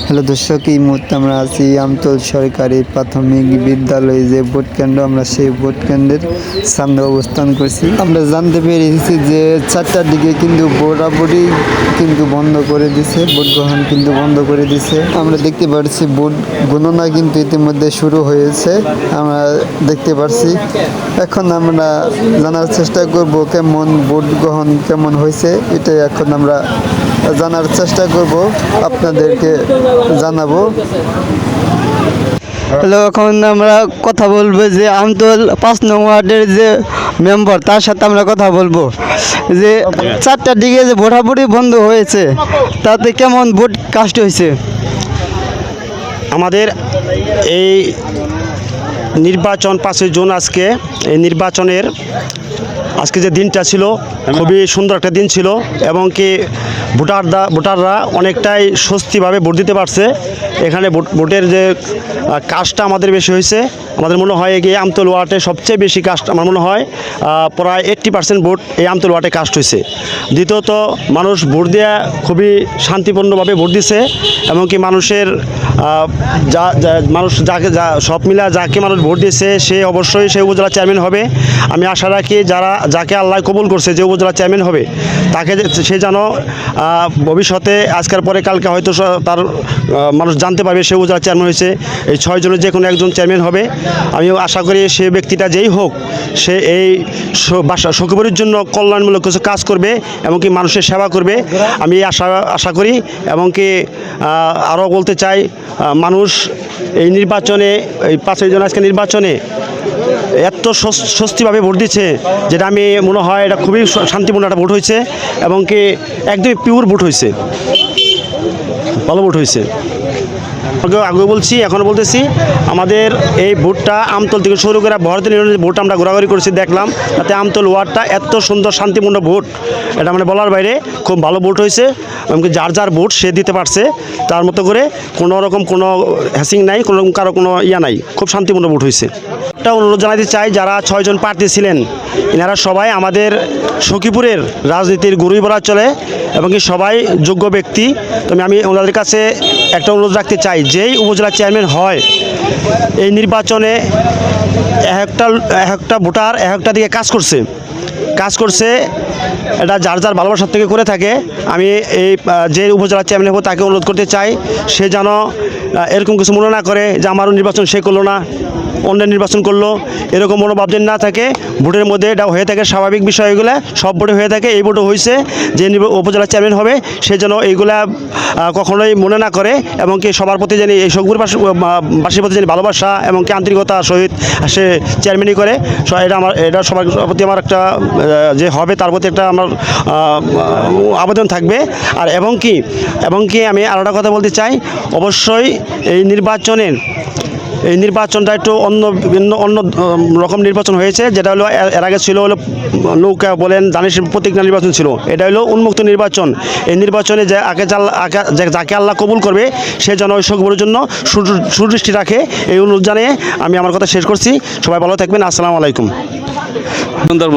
Hello দর্শক, এই মুহূর্তে আমরা আছি আমতল সরকারি প্রাথমিক বিদ্যালয়ে যে ভোট কেন্দ্র, আমরা সেই ভোট কেন্দ্রের সামনে অবস্থান করছি। আমরা জানতে পেরেছি যে 4টার দিকে কিন্তু ভোটাভুটি কিন্তু বন্ধ করে দিছে, ভোট গ্রহণ কিন্তু বন্ধ করে দিছে। আমরা দেখতে পাচ্ছি ভোট গণনা কিন্তু ইতিমধ্যে শুরু হয়েছে, আমরা দেখতে পাচ্ছি। এখন আমরা জানার চেষ্টা করব কেমন ভোট গ্রহণ কেমন হয়েছে, এটাই এখন আমরা জানার চেষ্টা করব, আপনাদেরকে জানাবো। হ্যালো, এখন আমরা কথা বলবো যে আমতল 5 নং ওয়ার্ডের যে মেম্বার, তার সাথে আমরা কথা বলবো যে 4টার দিকে যে ভোটাভুটি বন্ধ হয়েছে, তাতে কেমন ভোট কাস্ট হয়েছে। আমাদের এই নির্বাচন 5 জুন আজকে এই নির্বাচনের আজকে যে দিনটা ছিল খুবই সুন্দর একটা দিন ছিল, এবং কি ভোটাররা অনেকটাই স্বস্তিভাবে ভোট দিতে পারছে। এখানে ভোটের যে কাজটা আমাদের বেশি হয়েছে, আমাদের মনে হয় গিয়ে আমতল ওয়ার্ডে সবচেয়ে বেশি কাজ আমার মনে হয় প্রায় 80% ভোট এই আমতল ওয়ার্ডে কাস্ট হয়েছে। দ্বিতীয়ত মানুষ ভোট দেওয়া খুবই শান্তিপূর্ণভাবে ভোট দিছে, এমনকি মানুষের মানুষ সব মিলা যাকে মানুষ ভোট দিয়েছে সে অবশ্যই সেই উপজেলা চেয়ারম্যান হবে। আমি আশা রাখি যাকে আল্লাহ কবুল করছে যে উপজেলা চেয়ারম্যান হবে, তাকে সে যেন ভবিষ্যতে আজকের পরে কালকে হয়তো তার মানুষ জানতে পারবে সে উপজেলা চেয়ারম্যান হয়েছে। এই 6 জনের যে কোনো একজন চেয়ারম্যান হবে। আমিও আশা করি সে ব্যক্তিটা যেই হোক, সে এই সখীপুরের জন্য কল্যাণমূলক কিছু কাজ করবে, এমনকি মানুষের সেবা করবে, আমি আশা করি। এমনকি আরও বলতে চাই, মানুষ এই নির্বাচনে এই 5 জন আজকে নির্বাচনে এত স্বস্তিভাবে ভোট দিচ্ছে, যেটা আমি মনে হয় এটা খুবই শান্তিপূর্ণ একটা ভোট হয়েছে, এবং কি একদমই পিওর ভোট হয়েছে, ভালো ভোট হয়েছে। আগে বলছি, এখনও বলতেছি, আমাদের এই ভোটটা আমতল থেকে শুরু করে ভারতীয় ইউনিয়নের ভোট আমরা ঘোরাঘুরি করেছি, দেখলাম তাতে আমতল ওয়ার্ডটা এত সুন্দর শান্তিপূর্ণ ভোট, এটা মানে বলার বাইরে খুব ভালো ভোট হয়েছে। এমনকি যার ভোট সে দিতে পারছে তার মতো করে, কোনো রকম কোনো হ্যাসিং নাই, কোনো রকম কারো কোনো নাই, খুব শান্তিপূর্ণ ভোট হয়েছে। একটা অনুরোধ জানাতে চাই, যারা 6 জন প্রার্থী ছিলেন এনারা সবাই আমাদের সখীপুরের রাজনীতির গুরুই বলা চলে, এবং কি সবাই যোগ্য ব্যক্তি। তবে আমি ওনাদের কাছে একটা অনুরোধ রাখতে চাই, যেই উপজেলা চেয়ারম্যান হয় এই নির্বাচনে একটা ভোটার একটা দিকে কাজ করছে, এটা যার ভালোবাসার থেকে করে থাকে। আমি এই যে উপজেলা চেয়ারম্যান হবো তাকে অনুরোধ করতে চাই, সে যেন এরকম কিছু মনে না করে যে আমারও নির্বাচন সে করলো না, অন্যের নির্বাচন করলো, এরকম মনোভাব যেন না থাকে। ভোটের মধ্যে এটা হয়ে থাকে স্বাভাবিক বিষয়গুলো, সব ভোটে হয়ে থাকে। এই ভোটও হয়েছে, যে উপজেলা চেয়ারম্যান হবে সে যেন এইগুলা কখনোই মনে না করে, এবং কি সবার প্রতি যেন এই সখীপুরবাসীর প্রতি যেন ভালোবাসা এবং কি আন্তরিকতার সহিত সে চেয়ারম্যানই করে। এটা সবার প্রতি আমার একটা যে হবে তার প্রতি একটা আমার আবেদন থাকবে। আর এবং কি আমি আরও একটা কথা বলতে চাই, অবশ্যই এই নির্বাচনটা একটু অন্য রকম নির্বাচন হয়েছে, যেটা হলো এর আগে ছিল হলো নৌকা বলেন জানিস প্রতীক নির্বাচন ছিল, এটা হলো উন্মুক্ত নির্বাচন। এই নির্বাচনে যাকে আল্লাহ কবুল করবে সে যেন ওই সখীপুরের জন্য সুদৃষ্টি রাখে, এই অনুরোধ জানিয়ে আমি আমার কথা শেষ করছি। সবাই ভালো থাকবেন, আসসালামু আলাইকুম। সুন্দর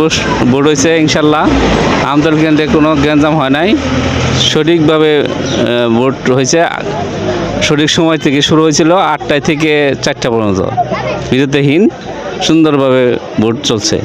ভোট হয়েছে ইনশাল্লাহ। আমতল কেন্দ্রে কোনো গ্যাঞ্জাম হয় নাই, সঠিকভাবে ভোট হয়েছে। সঠিক সময় থেকে শুরু হয়েছিল 8টা থেকে 4টা পর্যন্ত, বিরতিহীন সুন্দরভাবে ভোট চলছে।